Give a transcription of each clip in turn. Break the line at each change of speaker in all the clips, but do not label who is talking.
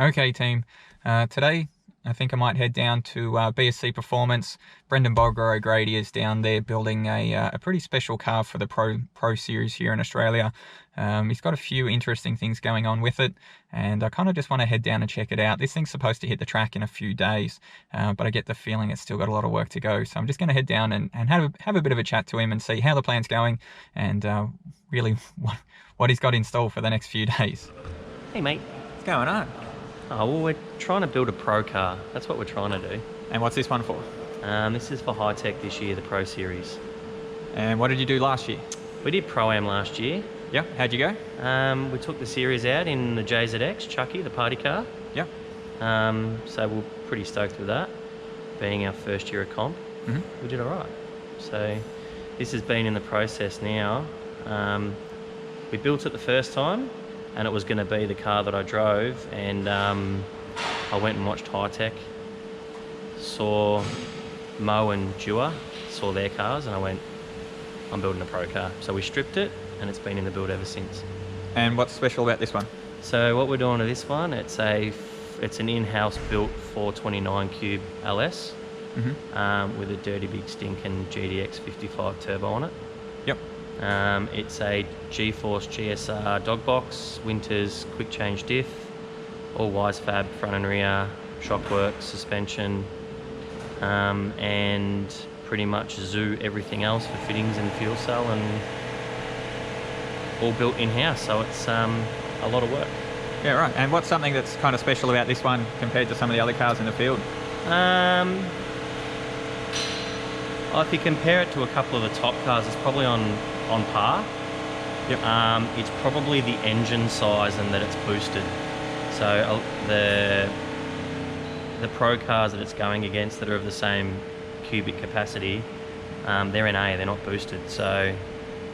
Okay, team. Today, I think I might head down to BSC Performance. Brendan Bulger O'Grady is down there building a pretty special car for the Pro Series here in Australia. He's got a few interesting things going on with it, and I kind of just want to head down and check it out. This thing's supposed to hit the track in a few days, but I get the feeling it's still got a lot of work to go. So I'm just going to head down and have a bit of a chat to him and see how the plan's going and really what he's got in store for the next few days.
Hey mate.
What's going on?
Oh, well, we're trying to build a pro car. That's what we're trying to do.
And what's this one for?
This is for High Tech this year, the Pro Series.
And what did you do last year?
We did Pro-Am last year.
Yeah, how'd you go?
We took the series out in the JZX, Chucky, the party car.
Yeah.
So we're pretty stoked with that, being our first year of comp. We did all right. So this has been in the process now. We built it the first time, and it was going to be the car that I drove, and I went and watched High Tech, saw Mo and Dua, saw their cars, and I went, I'm building a pro car. So we stripped it, and it's been in the build ever since.
And what's special about this one?
So what we're doing to this one, it's an in-house built 429 cube LS with a dirty big stinking GDX 55 turbo on it.
Yep.
It's a G-Force GSR dog box, Winters quick change diff, all wise fab front and rear, shockwork, suspension, and pretty much zoo everything else for fittings and fuel cell, and all built in-house, so it's a lot of work.
Yeah, right. And what's something that's kind of special about this one compared to some of the other cars in the field?
If you compare it to a couple of the top cars, it's probably on par.
Yep.
It's probably the engine size and that it's boosted. So the pro cars that it's going against that are of the same cubic capacity, they're NA, they're not boosted. So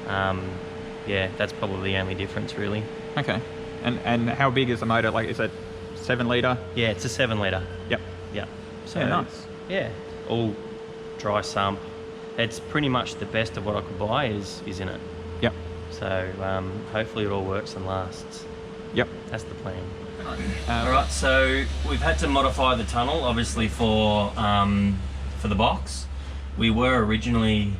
yeah, that's probably the only difference really.
Okay. And how big is the motor? Like, is it 7 litre?
Yeah, it's a 7 litre.
Yep.
Yeah. So
yeah, nice.
Yeah, all dry sump. It's pretty much the best of what I could buy is in it.
Yep.
So hopefully it all works and lasts.
Yep.
That's the plan.
All
right, so we've had to modify the tunnel, obviously for the box. We were originally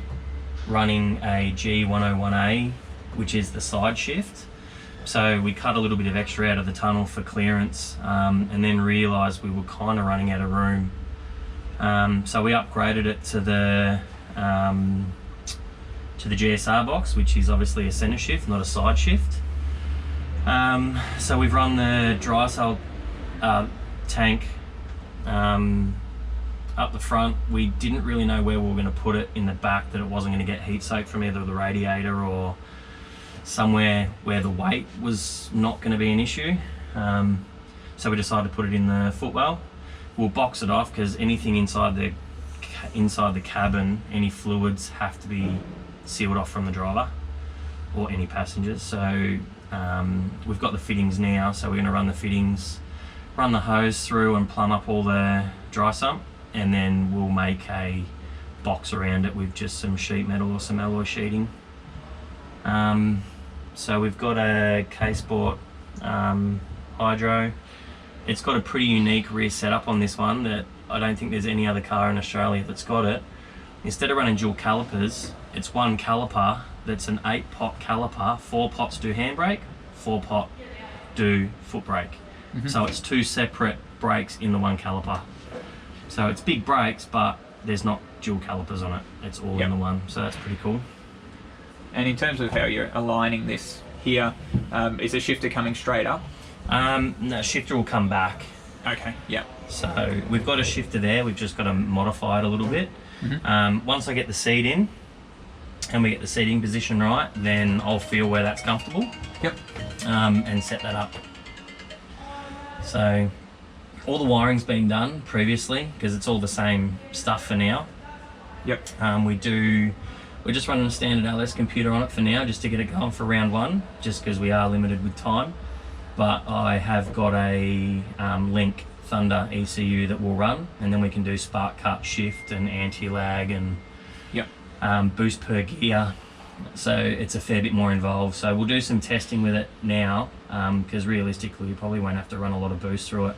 running a G101A, which is the side shift. So we cut a little bit of extra out of the tunnel for clearance, and then realised we were kind of running out of room. So we upgraded it to the GSR box, which is obviously a centre shift, not a side shift. So we've run the dry cell tank up the front. We didn't really know where we were going to put it in the back, that it wasn't going to get heat soaked from either the radiator or somewhere where the weight was not going to be an issue. So we decided to put it in the footwell. We'll box it off because anything inside the cabin, any fluids have to be sealed off from the driver or any passengers. So we've got the fittings now, so we're going to run the fittings, run the hose through and plumb up all the dry sump, and then we'll make a box around it with just some sheet metal or some alloy sheeting. So we've got a K-Sport hydro. It's got a pretty unique rear setup on this one that I don't think there's any other car in Australia that's got it. Instead of running dual calipers, it's one caliper that's an 8-pot caliper. 4 pots do handbrake, 4 pot do foot brake. So it's 2 separate brakes in the one caliper. So it's big brakes, but there's not dual calipers on it. It's all in the one, so that's pretty cool.
And in terms of how you're aligning this here, is the shifter coming straight up?
No, shifter will come back.
Okay, yeah.
So we've got a shifter there, we've just got to modify it a little bit. Once I get the seat in and we get the seating position right, then I'll feel where that's comfortable.
Yep.
And set that up. So all the wiring's been done previously because it's all the same stuff for now.
Yep.
We're just running a standard LS computer on it for now, just to get it going for round 1, just because we are limited with time. But I have got a Link Thunder ECU that will run, and then we can do spark cut, shift and anti-lag and boost per gear So it's a fair bit more involved. So we'll do some testing with it now, because realistically we probably won't have to run a lot of boost through it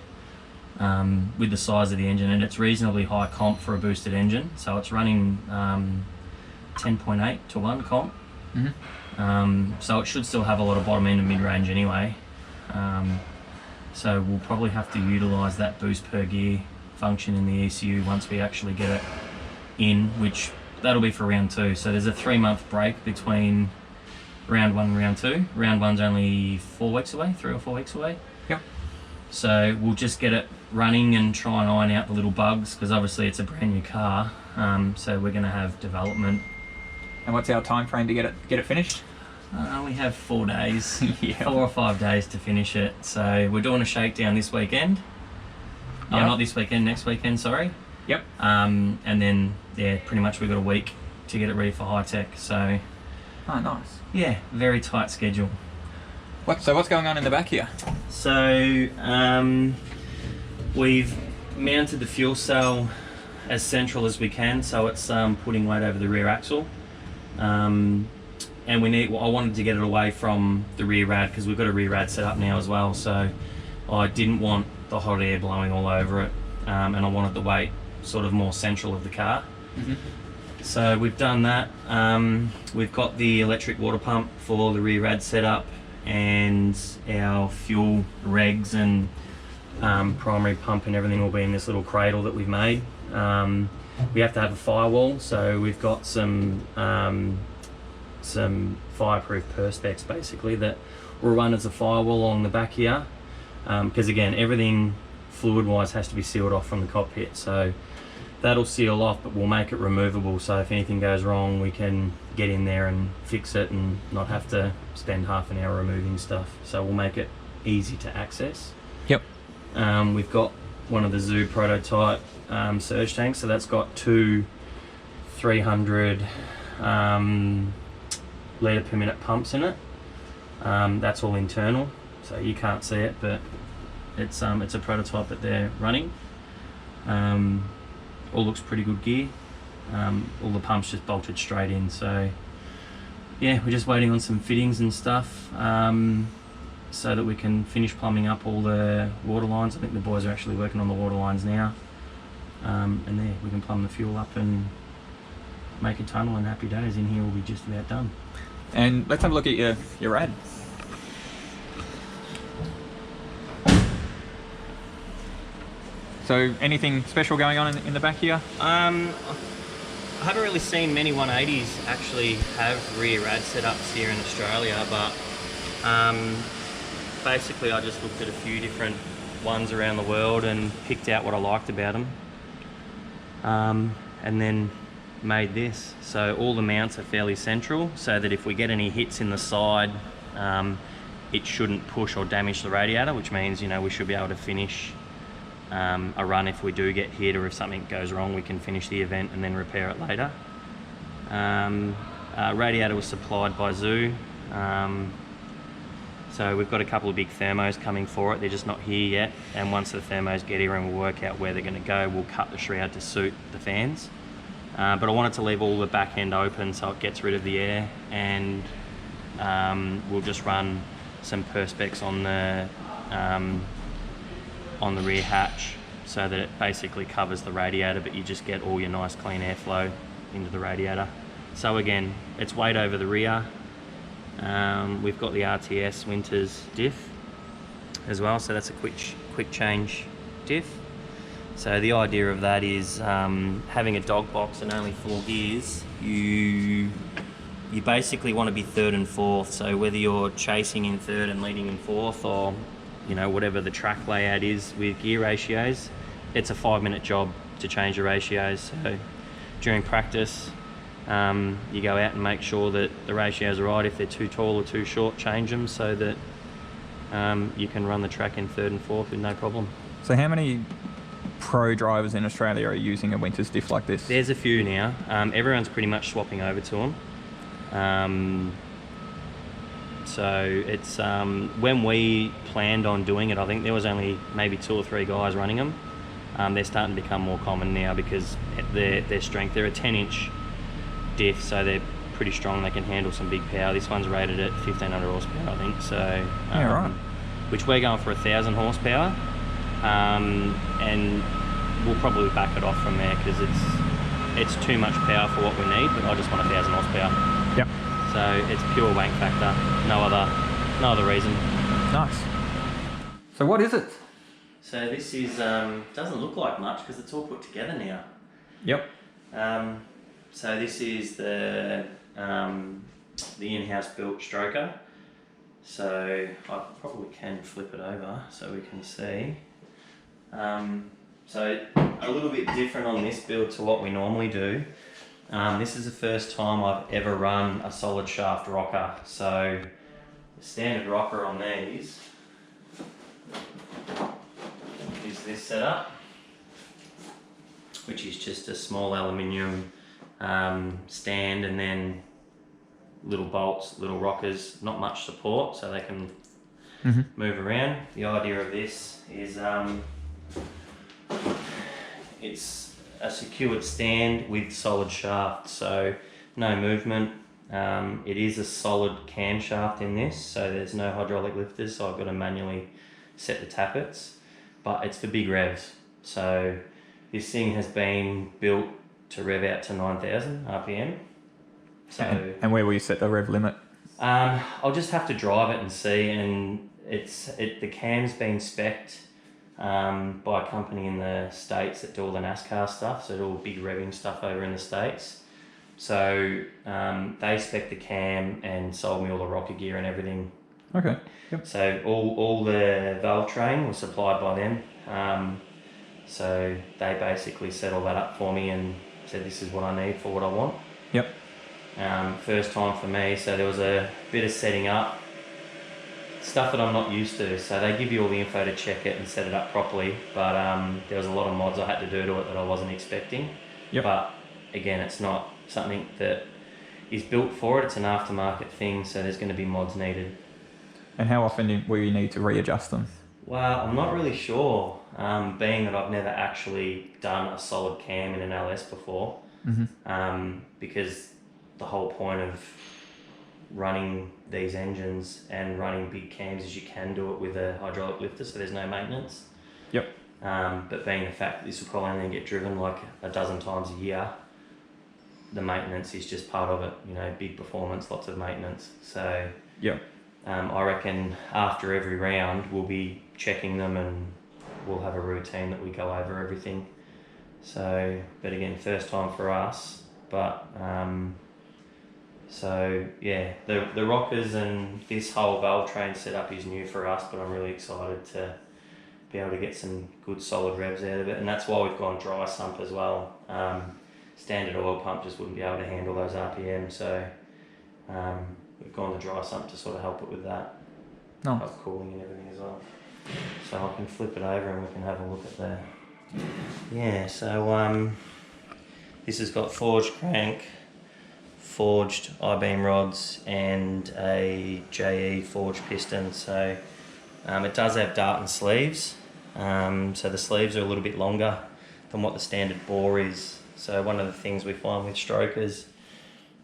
with the size of the engine, and it's reasonably high comp for a boosted engine. So it's running 10.8 to 1 comp. So it should still have a lot of bottom end and mid-range anyway. So we'll probably have to utilise that boost per gear function in the ECU once we actually get it in, which that'll be for round 2. So there's a 3-month break between round 1 and round 2. Round 1's only 4 weeks away, 3 or 4 weeks away.
Yep.
So we'll just get it running and try and iron out the little bugs, because obviously it's a brand new car. So we're going to have development.
And what's our time frame to get it finished?
We have 4 days,
Yeah.
4 or 5 days to finish it. So we're doing a shakedown this weekend. Oh,
Yep.
not this weekend, next weekend, sorry.
Yep.
And then, yeah, pretty much we've got a week to get it ready for high tech. So,
Oh, nice.
yeah, very tight schedule.
So what's going on in the back here?
So, we've mounted the fuel cell as central as we can, so it's putting weight over the rear axle. And I wanted to get it away from the rear rad, because we've got a rear rad set up now as well, so I didn't want the hot air blowing all over it, and I wanted the weight sort of more central of the car. So we've done that. We've got the electric water pump for the rear rad set up, and our fuel regs and primary pump and everything will be in this little cradle that we've made. We have to have a firewall, so we've got some fireproof perspex basically that will run as a firewall along the back here, because again, everything fluid wise has to be sealed off from the cockpit, so that'll seal off, but we'll make it removable, so if anything goes wrong we can get in there and fix it and not have to spend half an hour removing stuff. So we'll make it easy to access.
Yep.
We've got one of the Zoo prototype surge tanks, so that's got 2 300 litre per minute pumps in it. That's all internal, so you can't see it, but it's a prototype that they're running. All looks pretty good gear. All the pumps just bolted straight in, so yeah, we're just waiting on some fittings and stuff, so that we can finish plumbing up all the water lines. I think the boys are actually working on the water lines now, and there we can plumb the fuel up and make a tunnel, and happy days. In here will be just about done.
And let's have a look at your rad. So anything special going on in the back here?
I haven't really seen many 180s actually have rear rad setups here in Australia, but basically I just looked at a few different ones around the world and picked out what I liked about them, and then made this. So all the mounts are fairly central, so that if we get any hits in the side, it shouldn't push or damage the radiator, which means, you know, we should be able to finish a run if we do get hit, or if something goes wrong we can finish the event and then repair it later. Radiator was supplied by Zoo, so we've got a couple of big thermos coming for it. They're just not here yet, and once the thermos get here and we'll work out where they're going to go, we'll cut the shroud to suit the fans. But I wanted to leave all the back end open so it gets rid of the air, and we'll just run some perspex on the rear hatch, so that it basically covers the radiator, but you just get all your nice clean airflow into the radiator. So again, it's weight over the rear. We've got the RTS Winters diff as well, so that's a quick change diff. So the idea of that is, having a dog box and only 4 gears, you basically want to be third and fourth. So whether you're chasing in third and leading in fourth, or you know, whatever the track layout is with gear ratios, it's a 5-minute job to change the ratios. So during practice, you go out and make sure that the ratios are right. If they're too tall or too short, change them so that you can run the track in third and fourth with no problem.
So how many pro drivers in Australia are using a Winters diff like this?
There's a few now. Everyone's pretty much swapping over to them. So it's, when we planned on doing it, I think there was only maybe 2 or 3 guys running them. They're starting to become more common now because their strength, they're a 10-inch diff, so they're pretty strong. They can handle some big power. This one's rated at 1500 horsepower, I think. So
Yeah, right.
Which we're going for 1000 horsepower, and we'll probably back it off from there because it's too much power for what we need. But I just want 1000 horsepower.
Yep.
So it's pure wank factor. No other reason.
Nice. So what is it?
So this is doesn't look like much because it's all put together now.
Yep.
So this is the in-house built stroker. So I probably can flip it over so we can see. So a little bit different on this build to what we normally do. This is the first time I've ever run a solid shaft rocker. So the standard rocker on these is this setup, which is just a small aluminium stand and then little bolts, little rockers, not much support so they can move around. The idea of this is it's a secured stand with solid shaft, so no movement. It is a solid cam shaft in this, so there's no hydraulic lifters, so I've got to manually set the tappets, but it's for big revs. So this thing has been built to rev out to 9,000 RPM. So
and where will you set the rev limit?
I'll just have to drive it and see, and the cam's been spec'd by a company in the States that do all the NASCAR stuff, so do all big revving stuff over in the States. So they spec the cam and sold me all the rocker gear and everything.
Okay. Yep.
So all the valve train was supplied by them. So they basically set all that up for me and said this is what I need for what I want.
Yep.
First time for me, so there was a bit of setting up, stuff that I'm not used to. So they give you all the info to check it and set it up properly, but there was a lot of mods I had to do to it that I wasn't expecting.
Yep.
But again, it's not something that is built for it, it's an aftermarket thing, so there's going to be mods needed.
And how often will you need to readjust them?
Well, I'm not really sure, being that I've never actually done a solid cam in an LS before, because the whole point of running these engines and running big cams is you can do it with a hydraulic lifter, so there's no maintenance.
Yep.
But being the fact that this will probably only get driven like a dozen times a year, the maintenance is just part of it, you know, big performance, lots of maintenance. So
yep.
I reckon after every round we'll be checking them and we'll have a routine that we go over everything. So, but again, first time for us, but so yeah, the rockers and this whole valve train setup is new for us, but I'm really excited to be able to get some good solid revs out of it, and that's why we've gone dry sump as well. Standard oil pump just wouldn't be able to handle those RPM, so we've gone to dry sump to sort of help it with that.
Nice.
Help cooling and everything as well. So I can flip it over and we can have a look at the, yeah, so this has got forged crank, forged I-beam rods and a JE forged piston. So it does have Darton sleeves, so the sleeves are a little bit longer than what the standard bore is. So one of the things we find with strokers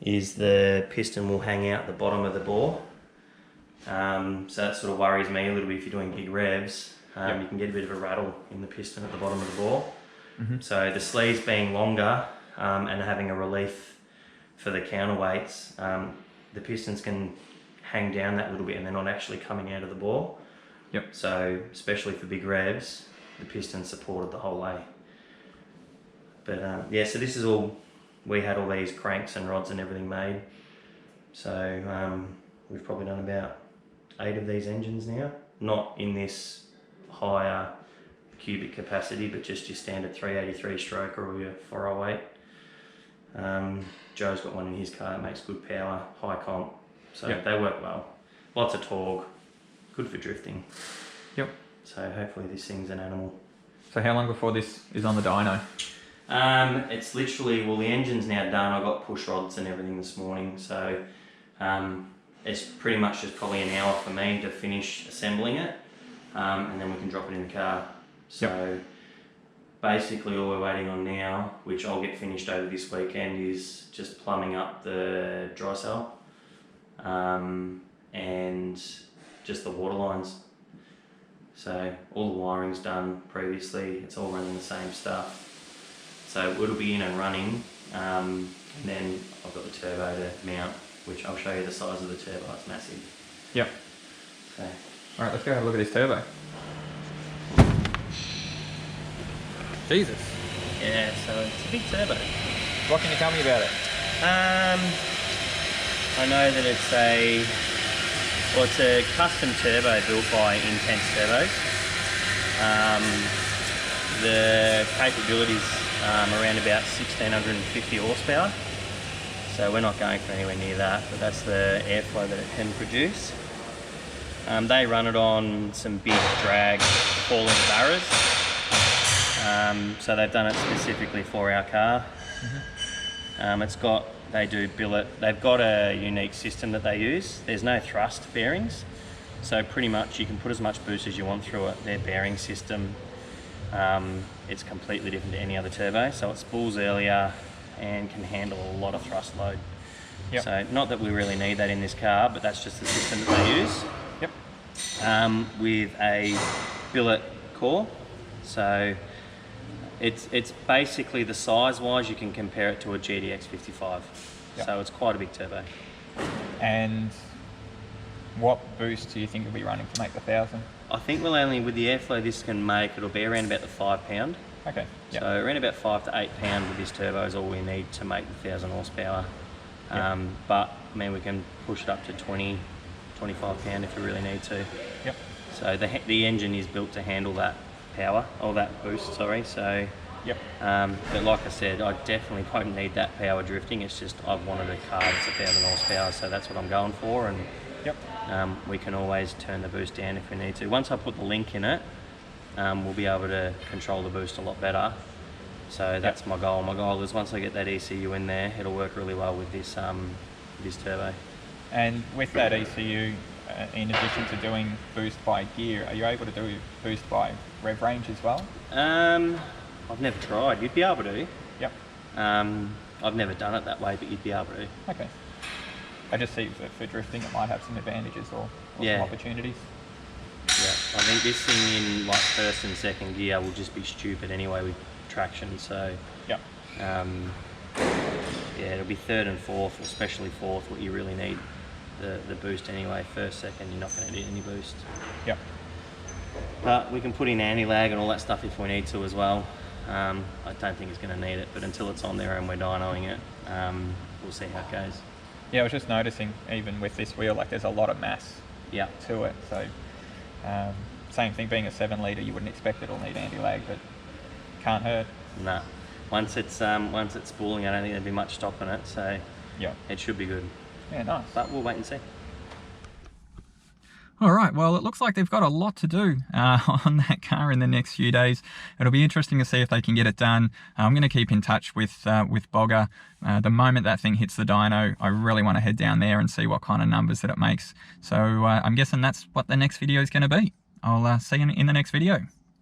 is the piston will hang out the bottom of the bore. So that sort of worries me a little bit if you're doing big revs. You can get a bit of a rattle in the piston at the bottom of the bore. So the sleeves being longer and having a relief for the counterweights, the pistons can hang down that little bit and they're not actually coming out of the bore.
Yep.
So especially for big revs, the piston's supported the whole way. But yeah, so this is all, we had all these cranks and rods and everything made. So we've probably done about 8 of these engines now. Not in this higher cubic capacity, but just your standard 383 stroker or your 408. Joe's got one in his car that makes good power, high comp. So they work well. Lots of torque, good for drifting.
Yep.
So hopefully this thing's an animal.
So how long before this is on the dyno?
It's literally, well, the engine's now done. I got push rods and everything this morning, so it's pretty much just probably an hour for me to finish assembling it, and then we can drop it in the car. So basically all we're waiting on now, which I'll get finished over this weekend, is just plumbing up the dry cell and just the water lines. So all the wiring's done previously, it's all running the same stuff. So it'll be in and running, and then I've got the turbo to mount, which I'll show you the size of the turbo, it's massive.
Yep.
So.
Alright, let's go have a look at this turbo. Jesus.
Yeah, so it's a big turbo.
What can you tell me about it?
I know that it's a custom turbo built by Intense Turbos. The capabilities around about 1650 horsepower. So we're not going for anywhere near that, but that's the airflow that it can produce. They run it on some big drag falling barras. So they've done it specifically for our car. They do billet. They've got a unique system that they use. There's no thrust bearings, so pretty much you can put as much boost as you want through it. Their bearing system, it's completely different to any other turbo, so it spools earlier and can handle a lot of thrust load.
Yep.
So not that we really need that in this car, but that's just the system that they use.
Yep.
With a billet core, so it's basically the size-wise you can compare it to a GDX 55.
Yep.
So it's quite a big turbo.
And what boost do you think you'll be running to make the 1000?
I think we'll only, with the airflow this can make, it'll be around about the 5 pound.
Okay. Yep.
So around about 5 to 8 pound with this turbo is all we need to make the 1000 horsepower.
Yep.
But I mean, we can push it up to 20, 25 pound if we really need to.
Yep.
So the engine is built to handle that power, or that boost, sorry. So,
yep.
But like I said, I definitely won't need that power drifting. It's just I've wanted a car that's 1000 horsepower, so that's what I'm going for. And
yep.
We can always turn the boost down if we need to. Once I put the link in it, we'll be able to control the boost a lot better. So that's my goal. My goal is once I get that ECU in there, it'll work really well with this turbo.
And with that ECU, in addition to doing boost by gear, are you able to do boost by rev range as well?
I've never tried. You'd be able to.
Yep.
I've never done it that way, but you'd be able to.
Okay. I just see for drifting it might have some advantages or some opportunities.
Yeah, I think this thing in like first and second gear will just be stupid anyway with traction. So
yep.
Yeah, it'll be third and fourth, or especially fourth, what you really need the boost anyway. First, second, you're not going to need any boost.
Yep.
But we can put in anti-lag and all that stuff if we need to as well. I don't think it's going to need it, but until it's on there and we're dynoing it, we'll see how it goes.
Yeah, I was just noticing, even with this wheel, like there's a lot of mass to it. So same thing, being a 7 litre, you wouldn't expect it'll need anti-lag, but can't hurt.
No. Once it's spooling, I don't think there'll be much stopping it, so it should be good.
Yeah, nice.
But we'll wait and see.
All right, well, it looks like they've got a lot to do on that car in the next few days. It'll be interesting to see if they can get it done. I'm going to keep in touch with Bogger. The moment that thing hits the dyno, I really want to head down there and see what kind of numbers that it makes. So I'm guessing that's what the next video is going to be. I'll see you in the next video.